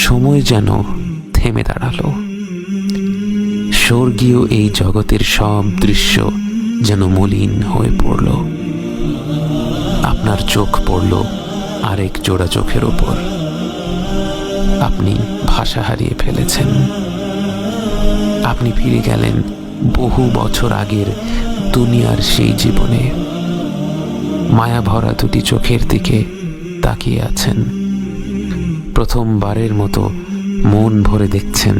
সময় যেন থেমে দাঁড়ালো। স্বর্গীয় এই জগতের সব দৃশ্য যেন মলিন হয়ে পড়ল। আপনার চোখ পড়ল আরেক জোড়া চোখের ওপর। আপনি ভাষা হারিয়ে ফেলেছেন। আপনি ফিরে গেলেন বহু বছর আগের দুনিয়ার সেই জীবনে। মায়া ভরা দুটি চোখের দিকে তাকিয়ে আছেন। প্রথমবারের মতো মন ভরে দেখছেন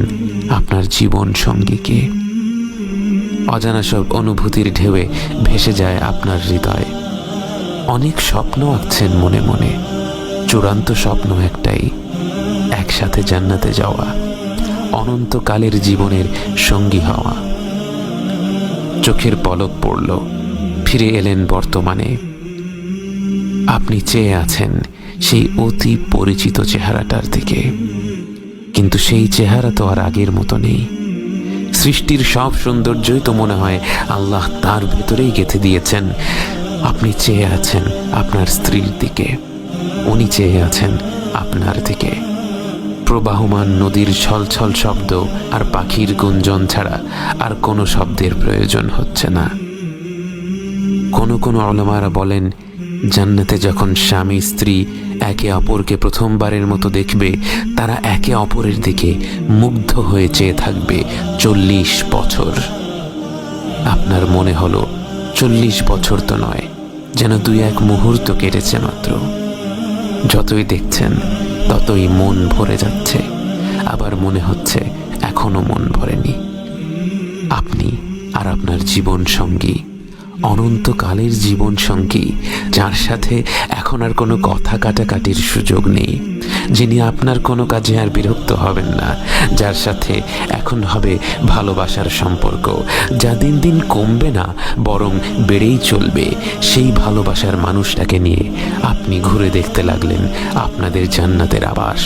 আপনার জীবন সঙ্গীকে। অজানা সব অনুভূতির ঢেউয়ে ভেসে যায় আপনার হৃদয়। অনেক স্বপ্ন আঁকছেন মনে মনে। চূড়ান্ত স্বপ্ন একটাই, একসাথে জান্নাতে যাওয়া, অনন্তকালের জীবনের সঙ্গী হওয়া। চোখের পলক পড়ল, ফিরে এলেন বর্তমানে। আপনি চেয়ে আছেন সেই অতি পরিচিত চেহারাটার দিকে, কিন্তু সেই চেহারা তো আর আগের মতো নেই। সৃষ্টির সব সৌন্দর্যই তো মনে হয় আল্লাহ তার ভেতরেই গেঁথে দিয়েছেন। আপনি চেয়ে আছেন আপনার স্ত্রীর দিকে, উনি চেয়ে আছেন আপনার দিকে। প্রবাহমান নদীর ছলছল শব্দ আর পাখির গুঞ্জন ছাড়া আর কোনো শব্দের প্রয়োজন হচ্ছে না। কোনো কোনো উলামারা বলেন, জান্নাতে যখন স্বামী স্ত্রী একে অপরকে প্রথমবারের মতো দেখবে, তারা একে অপরের দিকে মুগ্ধ হয়ে চেয়ে থাকবে 40 বছর। আপনার মনে হলো 40 বছর তো নয়, যেন 2-1 মুহূর্ত কেটেছে মাত্র। যতই দেখছেন ততই মন ভরে যাচ্ছে, আবার মনে হচ্ছে এখনো মন ভরেনি। আপনি আর আপনার জীবন সঙ্গী, অনন্তকালের জীবন সঙ্গী, যার সাথে এখন আর কোনো কথা কাটাকাটির সুযোগ নেই, যিনি আপনার কোনো কাজে আর বিরক্ত হবেন না, যার সাথে এখন হবে ভালোবাসার সম্পর্ক, যা দিন দিন কমবে না বরং বেড়েই চলবে। সেই ভালোবাসার মানুষটাকে নিয়ে আপনি ঘুরে দেখতে লাগলেন আপনাদের জান্নাতের আবাস।